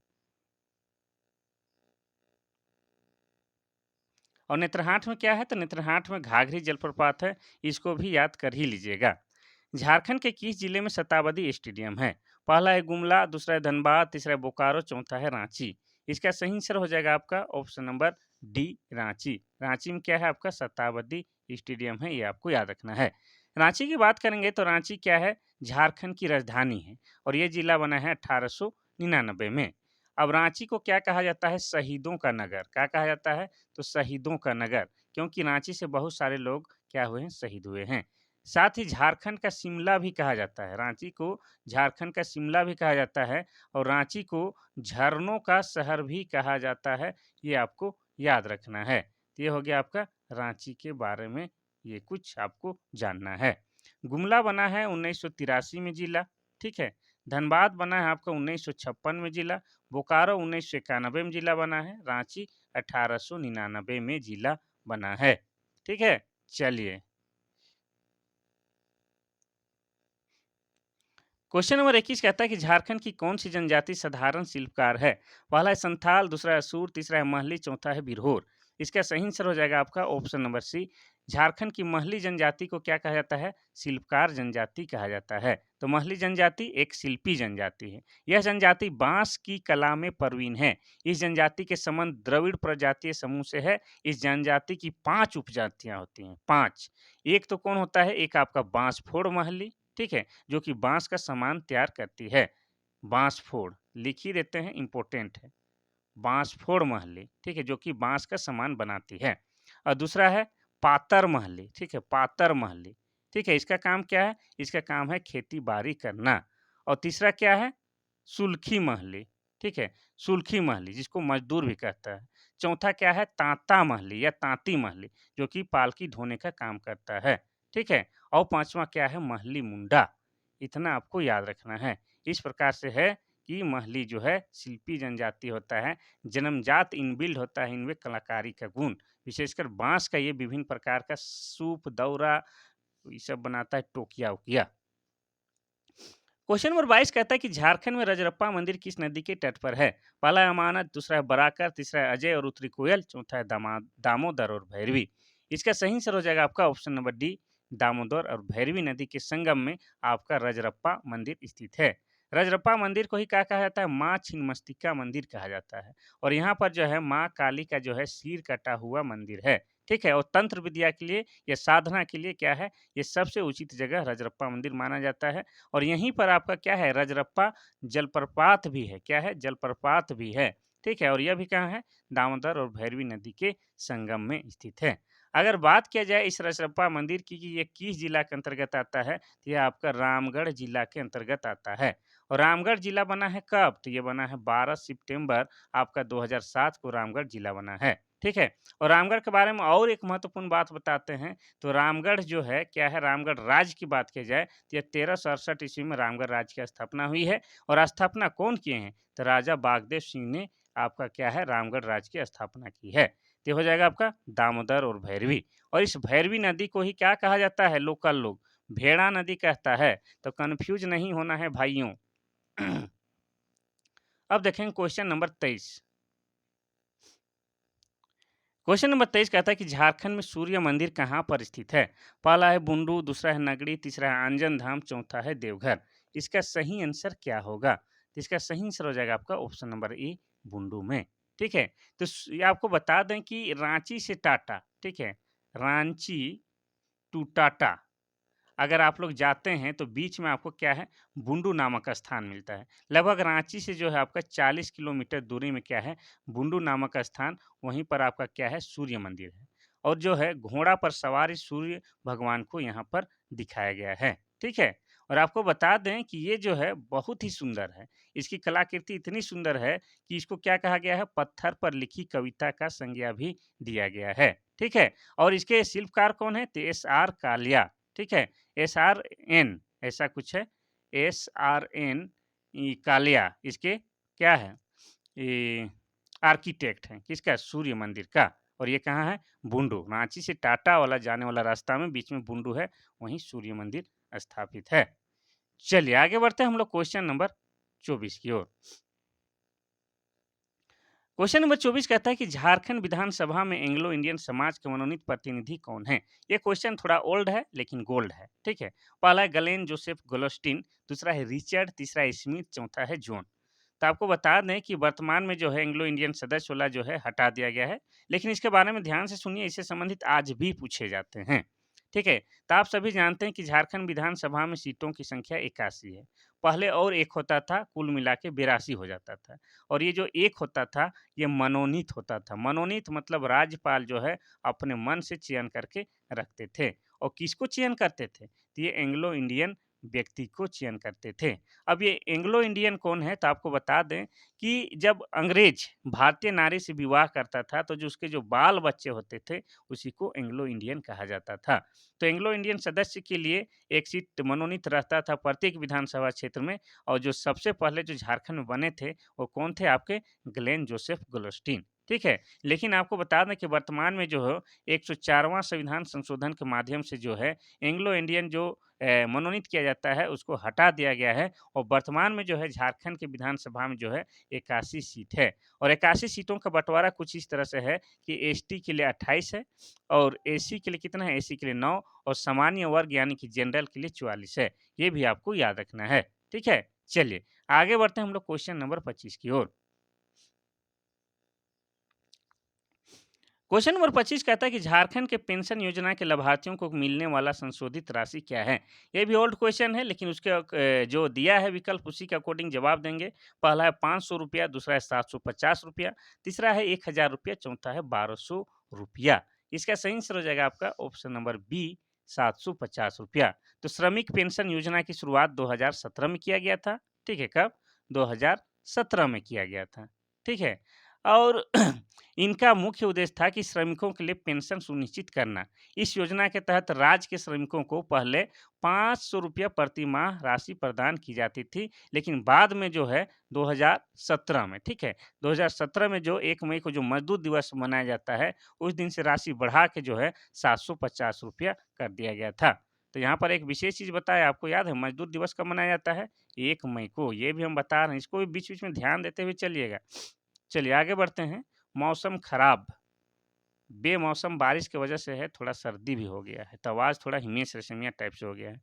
और नेत्रहाट में क्या है, तो नेत्रहाट में घाघरी जलप्रपात है, इसको भी याद कर ही लीजिएगा। झारखंड के किस जिले में शताब्दी स्टेडियम है। पहला है गुमला, दूसरा है धनबाद, तीसरा है बोकारो, चौथा है रांची। इसका सही आंसर हो जाएगा आपका option number D, Ranchi. Ranchi में क्या है, आपका शताब्दी स्टेडियम है, ये आपको याद रखना है। रांची की बात करेंगे तो रांची क्या है, झारखंड की राजधानी है। और ये जिला बना है 1899 में। अब रांची को क्या कहा जाता है, शहीदों का नगर। क्या कहा जाता है, तो शहीदों का नगर, क्योंकि रांची से बहुत सारे लोग क्या हुए हैं, शहीद हुए हैं। साथ ही झारखंड का शिमला भी कहा जाता है। रांची को झारखंड का शिमला भी कहा जाता है। और रांची को झरनों का शहर भी कहा जाता है। ये आपको याद रखना है। तो ये हो गया आपका रांची के बारे में, ये कुछ आपको जानना है। गुमला बना है 1983 में जिला। ठीक है, धनबाद बना है आपका 1956 में जिला। बोकारो 1991 में जिला बना है। रांची 1899 में जिला बना है। ठीक है, चलिए। क्वेश्चन नंबर 21 कहता है कि झारखंड की कौन सी जनजाति साधारण शिल्पकार है। पहला है संथाल, दूसरा है सूर, तीसरा है महली, चौथा है बिरहोर। इसका सही आंसर हो जाएगा आपका ऑप्शन नंबर सी। झारखंड की महली जनजाति को क्या कहा जाता है, शिल्पकार जनजाति कहा जाता है। तो महली जनजाति एक शिल्पी जनजाति है। यह जनजाति बांस की कला में प्रवीण है। इस जनजाति के संबंध द्रविड़ प्रजातीय समूह से है। इस जनजाति की 5 उपजातियां होती हैं, 5। एक तो कौन होता है, एक आपका बांसफोड़ महली, ठीक है, जो कि बांस का सामान तैयार करती है। बांसफोड़ लिख ही देते हैं, इंपॉर्टेंट है। बांसफोड़ महली, ठीक है, जो कि बांस का सामान बनाती है। और दूसरा है पातर महली, ठीक है, पातर महली, ठीक है, इसका काम क्या है, इसका काम है खेती बाड़ी करना। और तीसरा क्या है, सुल्खी महली, ठीक है, सुल्खी महली जिसको मजदूर भी कहता है। चौथा क्या है, तांता महली या तांती महली, जो कि पालकी ढोने का काम करता है। ठीक है, और पांचवा क्या है, महली मुंडा। इतना आपको याद रखना है। इस प्रकार से है कि महली जो है शिल्पी जनजाति होता है। जन्मजात इनबिल्ड होता है इनमें कलाकारी का गुण। विशेषकर बांस का ये विभिन्न प्रकार का सूप, दौरा, ये सब बनाता है, टोकिया उकिया। क्वेश्चन नंबर 22 कहता है कि झारखंड में रजरप्पा मंदिर किस नदी के तट पर है। पहला है अमानत, दूसरा है बराकर, तीसरा है अजय और उत्तरी कोयल, चौथा है दामोदर और भैरवी। इसका सही आंसर हो जाएगा आपका ऑप्शन नंबर डी, दामोदर और भैरवी नदी के संगम में आपका रजरप्पा मंदिर स्थित है। रजरप्पा मंदिर को ही क्या कहा जाता है? माँ छिन्नमस्तिका मंदिर कहा जाता है। और यहाँ पर जो है माँ काली का जो है सिर कटा हुआ मंदिर है। ठीक है, और तंत्र विद्या के लिए या साधना के लिए क्या है, ये सबसे उचित जगह रजरप्पा मंदिर माना जाता है। और यहीं पर आपका क्या है, रजरप्पा जलप्रपात भी है। क्या है? जलप्रपात भी है। ठीक है, और यह भी कहाँ है? दामोदर और भैरवी नदी के संगम में स्थित है। अगर बात किया जाए इस रजरप्पा मंदिर की कि ये किस जिला के अंतर्गत आता है, तो यह आपका रामगढ़ जिला के अंतर्गत आता है। और रामगढ़ जिला बना है कब? तो ये बना है 12 सितंबर आपका 2007 को रामगढ़ जिला बना है। ठीक है, और रामगढ़ के बारे में और एक महत्वपूर्ण बात बताते हैं, तो रामगढ़ जो है क्या है, रामगढ़ राज्य की बात की जाए तो ये 1368 ईस्वी में रामगढ़ राज्य की स्थापना हुई है। और स्थापना कौन किए हैं? तो राजा बागदेव सिंह ने आपका क्या है, रामगढ़ राज्य की स्थापना की है। तो ये हो जाएगा आपका दामोदर और भैरवी। और इस भैरवी नदी को ही क्या कहा जाता है? लोकल लोग भेड़ा नदी कहता है। तो कंफ्यूज नहीं होना है भाइयों। अब देखेंगे क्वेश्चन नंबर 23। क्वेश्चन नंबर 23 कहता है कि झारखंड में सूर्य मंदिर कहाँ पर स्थित है? पहला है बुंडू, दूसरा है नगड़ी, तीसरा है आंजन धाम, चौथा है देवघर। इसका सही आंसर क्या होगा? तो इसका सही आंसर हो जाएगा आपका ऑप्शन नंबर ए, बुंडू में। ठीक है, तो ये आपको बता दें कि रांची से टाटा, ठीक है, रांची टू टाटा अगर आप लोग जाते हैं तो बीच में आपको क्या है, बुंडू नामक स्थान मिलता है। लगभग रांची से जो है आपका 40 किलोमीटर दूरी में क्या है, बुंडू नामक स्थान, वहीं पर आपका क्या है, सूर्य मंदिर है। और जो है घोड़ा पर सवार इस सूर्य भगवान को यहाँ पर दिखाया गया है। ठीक है, और आपको बता दें कि ये जो है बहुत ही सुंदर है। इसकी कलाकृति इतनी सुंदर है कि इसको क्या कहा गया है, पत्थर पर लिखी कविता का संज्ञा भी दिया गया है। ठीक है, और इसके शिल्पकार कौन है? तो SR कालिया। ठीक है, SRN ऐसा कुछ है, SRN कालिया इसके क्या है, ये आर्किटेक्ट हैं किसका? सूर्य मंदिर का। और ये कहाँ है? बुंडू, रांची से टाटा वाला जाने वाला रास्ता में बीच में बुंडू है, वहीं सूर्य मंदिर स्थापित है। चलिए आगे बढ़ते हैं हम लोग क्वेश्चन नंबर 24 की ओर। क्वेश्चन नंबर 24 कहता है कि झारखंड विधानसभा में एंग्लो इंडियन समाज के मनोनीत प्रतिनिधि कौन है? ये क्वेश्चन थोड़ा ओल्ड है लेकिन गोल्ड है। ठीक है, पहला है गलेन जोसेफ गोलोस्टिन, दूसरा है रिचर्ड, तीसरा है स्मिथ, चौथा है जॉन। तो आपको बता दें कि वर्तमान में जो है एंग्लो इंडियन सदस्य वाला जो है हटा दिया गया है, लेकिन इसके बारे में ध्यान से सुनिए, इससे संबंधित आज भी पूछे जाते हैं। ठीक है, तो आप सभी जानते हैं कि झारखंड विधानसभा में सीटों की संख्या 81 है। पहले और एक होता था, कुल मिला के 82 हो जाता था। और ये जो एक होता था, ये मनोनीत होता था। मनोनीत मतलब राज्यपाल जो है अपने मन से चयन करके रखते थे। और किसको चयन करते थे? तो ये एंग्लो इंडियन व्यक्ति को चयन करते थे। अब ये एंग्लो इंडियन कौन है? तो आपको बता दें कि जब अंग्रेज भारतीय नारी से विवाह करता था तो जो उसके जो बाल बच्चे होते थे उसी को एंग्लो इंडियन कहा जाता था। तो एंग्लो इंडियन सदस्य के लिए एक सीट मनोनीत रहता था प्रत्येक विधानसभा क्षेत्र में। और जो सबसे पहले जो झारखंड में बने थे वो कौन थे? आपके ग्लेन जोसेफ गोलोस्टीन। ठीक है, लेकिन आपको बता दें कि वर्तमान में जो है 104वां संविधान संशोधन के माध्यम से जो है एंग्लो इंडियन जो मनोनीत किया जाता है उसको हटा दिया गया है। और वर्तमान में जो है झारखंड के विधानसभा में जो है 81 सीट है। और 81 सीटों का बंटवारा कुछ इस तरह से है कि एसटी के लिए 28 है, और एसी के लिए कितना है? एसी के लिए 9, और सामान्य वर्ग यानी कि जनरल के लिए 44 है। ये भी आपको याद रखना है। ठीक है, चलिए आगे बढ़ते हैं हम लोग क्वेश्चन नंबर 25 की ओर। क्वेश्चन नंबर 25 कहता है कि झारखंड के पेंशन योजना के लाभार्थियों को मिलने वाला संशोधित राशि क्या है? ये भी ओल्ड क्वेश्चन है लेकिन उसके जो दिया है विकल्प उसी के अकॉर्डिंग जवाब देंगे। पहला है 500 रुपया, दूसरा है 750 रुपया, तीसरा है 1000 रुपया, चौथा है 1200 रुपया। इसका सही आंसर हो जाएगा आपका ऑप्शन नंबर बी, 750 रुपया। तो श्रमिक पेंशन योजना की शुरुआत 2017 में किया गया था। ठीक है, कब? 2017 में किया गया था। ठीक है, और इनका मुख्य उद्देश्य था कि श्रमिकों के लिए पेंशन सुनिश्चित करना। इस योजना के तहत राज्य के श्रमिकों को पहले 500 रुपया प्रति माह राशि प्रदान की जाती थी, लेकिन बाद में जो है 2017 में, ठीक है, 2017 में जो 1 मई को जो मजदूर दिवस मनाया जाता है, उस दिन से राशि बढ़ा के जो है 750 रुपया कर दिया गया था। तो यहाँ पर एक विशेष चीज़ बताया, आपको याद है मजदूर दिवस कब मनाया जाता है? 1 मई को। ये भी हम बता रहे हैं, इसको भी बीच-बीच में ध्यान देते हुए चलिएगा। चलिए आगे बढ़ते हैं। मौसम खराब बेमौसम बारिश की वजह से है, थोड़ा सर्दी भी हो गया है, तो आवाज़ थोड़ा हिमेश रेशमिया टाइप से हो गया है।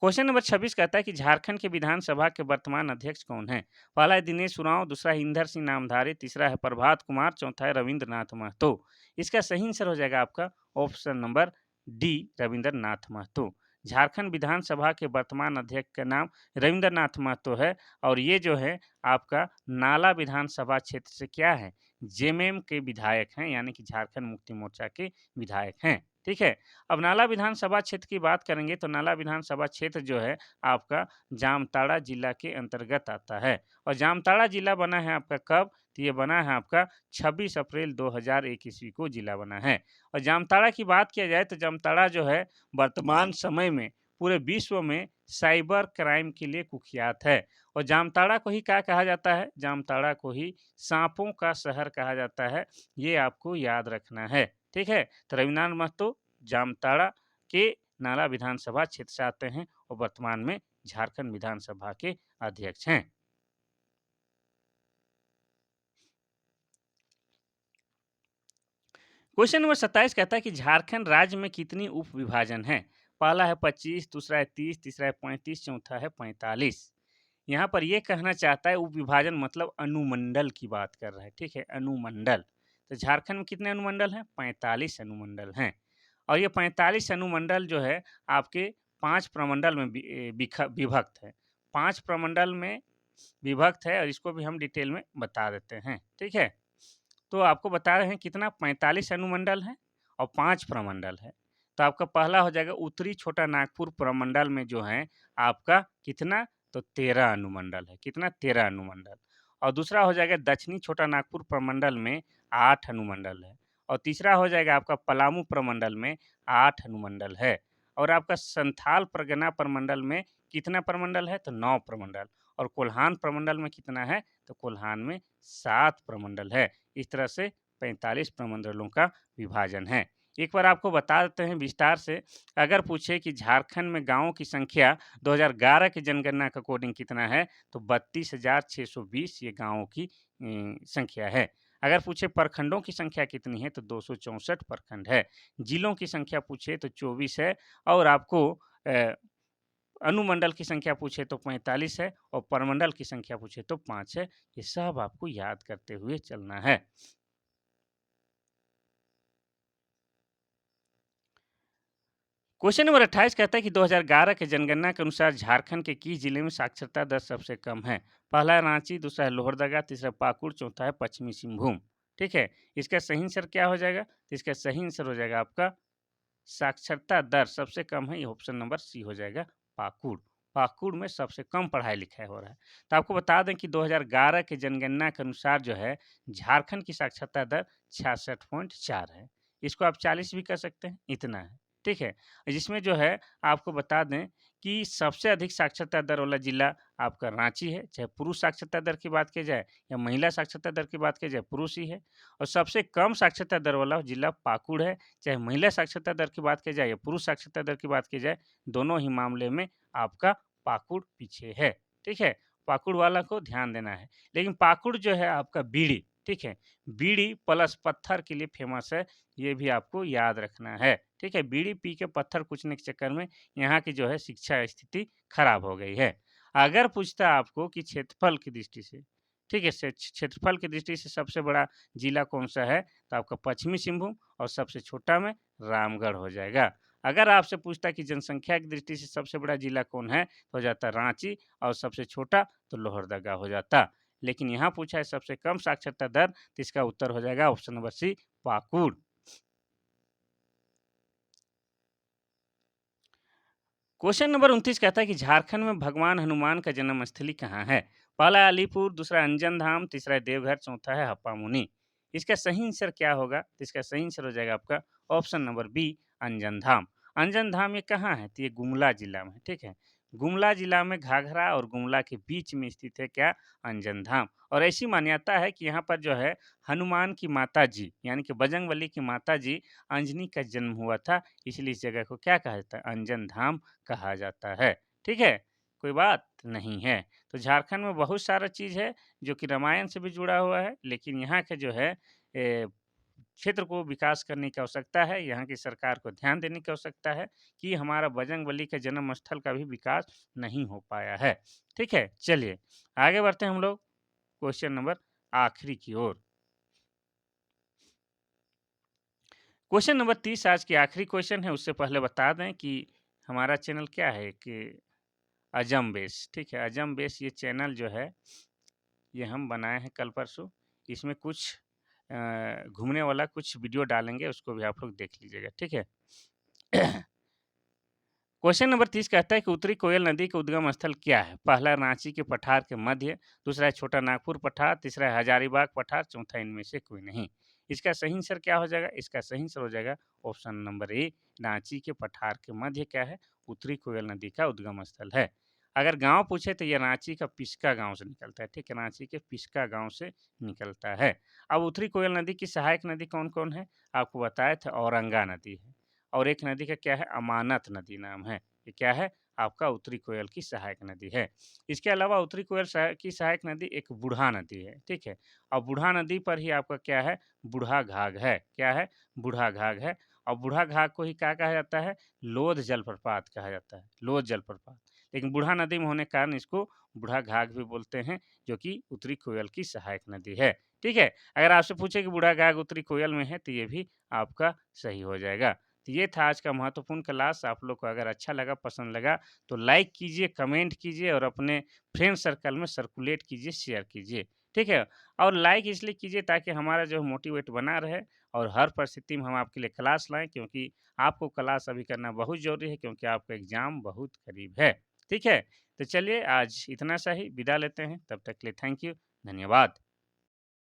क्वेश्चन नंबर 26 कहता है कि झारखंड के विधानसभा के वर्तमान अध्यक्ष कौन है? पहला है दिनेश उरांव, दूसरा है इंदर सिंह नामधारी, तीसरा है प्रभात कुमार, चौथा है रविंद्रनाथ महतो। इसका सही आंसर हो जाएगा आपका option number D, Ravindranath Mahato. Jharkhand विधानसभा के वर्तमान अध्यक्ष का नाम रविंद्रनाथ महतो है और ये जो है आपका नाला विधानसभा क्षेत्र से क्या है, जेएमएम के विधायक हैं, यानी कि झारखंड मुक्ति मोर्चा के विधायक हैं। ठीक है। अब नाला विधानसभा क्षेत्र की बात करेंगे तो नाला विधानसभा क्षेत्र जो है आपका जामताड़ा जिला के अंतर्गत आता है और जामताड़ा जिला बना है आपका कब, तो ये बना है आपका 26 अप्रैल 2001 ईस्वी को जिला बना है। और जामताड़ा की बात किया जाए तो जामताड़ा जो है वर्तमान समय में पूरे विश्व में साइबर क्राइम के लिए कुख्यात है और जामताड़ा को ही क्या कहा जाता है, जामताड़ा को ही सांपों का शहर कहा जाता है। ये आपको याद रखना है। ठीक है। तो रविनारायण महतो जामताड़ा के नाला विधानसभा क्षेत्र से आते हैं और वर्तमान में झारखंड विधानसभा के अध्यक्ष हैं। क्वेश्चन नंबर 27 कहता है कि झारखंड राज्य में कितनी उप विभाजन है? पहला है 25, दूसरा है 30, तीसरा है 35, चौथा है 45। यहाँ पर ये कहना चाहता है उप विभाजन मतलब अनुमंडल की बात कर रहा है। ठीक है, अनुमंडल। तो झारखंड में कितने अनुमंडल हैं? 45 अनुमंडल हैं और ये 45 अनुमंडल जो है आपके 5 प्रमंडल में विभक्त है। 5 प्रमंडल में विभक्त है और इसको भी हम डिटेल में बता देते हैं। ठीक है। तो आपको बता रहे हैं कितना, 45 अनुमंडल है और 5 प्रमंडल है। तो आपका पहला हो जाएगा उत्तरी छोटा नागपुर प्रमंडल में जो है आपका कितना, तो 13 अनुमंडल है। कितना, 13 अनुमंडल। और दूसरा हो जाएगा दक्षिणी छोटा नागपुर प्रमंडल में 8 अनुमंडल है और तीसरा हो जाएगा आपका पलामू प्रमंडल में 8 अनुमंडल है और आपका संथाल परगना प्रमंडल में कितना प्रमंडल है, तो 9 प्रमंडल। और कोल्हान प्रमंडल में कितना है, तो कोल्हान में 7 प्रमंडल है। इस तरह से 45 प्रमंडलों का विभाजन है। एक बार आपको बता देते हैं विस्तार से, अगर पूछे कि झारखंड में गाँवों की संख्या 2011 की जनगणना के अकॉर्डिंग कितना है, तो 32,620 ये गाँवों की संख्या है। अगर पूछे प्रखंडों की संख्या कितनी है, तो 264 प्रखंड है। जिलों की संख्या पूछे तो 24 है और आपको अनुमंडल की संख्या पूछे तो 45 है और प्रमंडल की संख्या पूछे तो 5 है। ये सब आपको याद करते हुए चलना है। क्वेश्चन नंबर 28 कहता है कि 2011 के जनगणना के अनुसार झारखंड के किस जिले में साक्षरता दर सबसे कम है? पहला है रांची, दूसरा है लोहरदगा, तीसरा पाकुड़, चौथा है पश्चिमी सिंहभूम। ठीक है। इसका सही आंसर क्या हो जाएगा? तो इसका सही आंसर हो जाएगा आपका साक्षरता दर सबसे कम है, ये ऑप्शन नंबर सी हो जाएगा, पाकुड़। पाकुड़ में सबसे कम पढ़ाई लिखाई हो रहा है। तो आपको बता दें कि 2011 के जनगणना के अनुसार जो है झारखंड की साक्षरता दर 66.4 है। इसको आप 40 भी कर सकते हैं, इतना है। ठीक है। जिसमें जो है आपको बता दें कि सबसे अधिक साक्षरता दर वाला जिला आपका रांची है, चाहे पुरुष साक्षरता दर की बात की जाए या महिला साक्षरता दर की बात की जाए, पुरुष ही है। और सबसे कम साक्षरता दर वाला जिला पाकुड़ है, चाहे महिला साक्षरता दर की बात की जाए या पुरुष साक्षरता दर की बात की जाए, दोनों ही मामले में आपका पाकुड़ पीछे है। ठीक है। पाकुड़ वाला को ध्यान देना है। लेकिन पाकुड़ जो है आपका बीड़ी, ठीक है, बीड़ी प्लस पत्थर के लिए फेमस है, ये भी आपको याद रखना है। ठीक है। बीड़ी पी के पत्थर कूचने के चक्कर में यहाँ की जो है शिक्षा स्थिति खराब हो गई है। अगर पूछता आपको कि क्षेत्रफल की दृष्टि से, ठीक है, क्षेत्रफल की दृष्टि से सबसे बड़ा जिला कौन सा है, तो आपका पश्चिमी सिंहभूम और सबसे छोटा में रामगढ़ हो जाएगा। अगर आपसे पूछता कि जनसंख्या की दृष्टि से सबसे बड़ा जिला कौन है, तो हो जाता रांची और सबसे छोटा तो लोहरदगा हो जाता। लेकिन यहाँ पूछा है सबसे कम साक्षरता दर, तो इसका उत्तर हो जाएगा option number C, Pakur. Question number 29 कहता है कि झारखंड में भगवान हनुमान का जन्म स्थली कहाँ है? पहला है अलीपुर, दूसरा अंजन धाम, तीसरा है देवघर, चौथा है हप्पा मुनि। इसका सही आंसर क्या होगा? तो इसका सही आंसर हो जाएगा आपका ऑप्शन नंबर बी, अंजन धाम। अंजन धाम ये कहाँ है? तो ये गुमला जिला में है। ठीक है। गुमला जिला में घाघरा और गुमला के बीच में स्थित है क्या? अंजन धाम। और ऐसी मान्यता है कि यहाँ पर जो है हनुमान की माता जी यानी कि बजरंगबली की माता जी अंजनी का जन्म हुआ था, इसलिए इस जगह को क्या कहा जाता है? अंजन धाम कहा जाता है। ठीक है। कोई बात नहीं है। तो झारखंड में बहुत सारा चीज़ है जो कि रामायण से भी जुड़ा हुआ है, लेकिन यहाँ के जो है क्षेत्र को विकास करने की आवश्यकता है, यहाँ की सरकार को ध्यान देने की आवश्यकता है कि हमारा बजरंगबली के जन्म स्थल का भी विकास नहीं हो पाया है। ठीक है, चलिए आगे बढ़ते हैं हम लोग क्वेश्चन नंबर आखिरी की ओर। क्वेश्चन नंबर 30 आज की आखिरी क्वेश्चन है, उससे पहले बता दें कि हमारा चैनल क्या है कि अजम बेस, ठीक है, अजम बेस ये चैनल जो है, ये हम बनाए हैं कल परसों। इसमें कुछ घूमने वाला कुछ वीडियो डालेंगे, उसको भी आप लोग देख लीजिएगा, ठीक है। क्वेश्चन नंबर 30 कहता है कि उत्तरी कोयल नदी का उद्गम स्थल क्या है? पहला रांची के पठार के मध्य, दूसरा है छोटा नागपुर पठार, तीसरा है हजारीबाग पठार, चौथा इनमें से कोई नहीं। इसका सही आंसर क्या हो जाएगा? इसका सही आंसर हो जाएगा ऑप्शन नंबर ए, रांची के पठार के मध्य क्या है? उत्तरी कोयल नदी का उद्गम स्थल है। अगर गांव पूछे तो ये रांची का पिस्का गांव से निकलता है, ठीक है, रांची के पिस्का गांव से निकलता है। अब उत्तरी कोयल नदी की सहायक नदी कौन कौन है? आपको बताया था औरंगा नदी है, और एक नदी का क्या है? अमानत नदी नाम है। ये क्या है? आपका उत्तरी कोयल की सहायक नदी है। इसके अलावा उत्तरी कोयल की सहायक नदी एक बूढ़ा नदी है, ठीक है, और बूढ़ा नदी पर ही आपका क्या है? बूढ़ा घाघ है। क्या है? बूढ़ा घाघ है। और बूढ़ा घाघ को ही क्या कहा जाता है? लोध जलप्रपात कहा जाता है, लोध जलप्रपात। लेकिन बूढ़ा नदी में होने के कारण इसको बूढ़ा घाघ भी बोलते हैं, जो कि उत्तरी कोयल की सहायक नदी है। ठीक है, अगर आपसे पूछे कि बूढ़ा घाघ उत्तरी कोयल में है, तो ये भी आपका सही हो जाएगा। तो ये था आज का महत्वपूर्ण क्लास। आप लोग को अगर अच्छा लगा, पसंद लगा, तो लाइक कीजिए, कमेंट कीजिए और अपने फ्रेंड सर्कल में सर्कुलेट कीजिए, शेयर कीजिए। ठीक है, और लाइक इसलिए कीजिए ताकि हमारा जो मोटिवेट बना रहे और हर परिस्थिति में हम आपके लिए क्लास लाएं, क्योंकि आपको क्लास अभी करना बहुत ज़रूरी है, क्योंकि आपका एग्ज़ाम बहुत करीब है। ठीक है, तो चलिए आज इतना सा ही विदा लेते हैं। तब तक के लिए थैंक यू, धन्यवाद।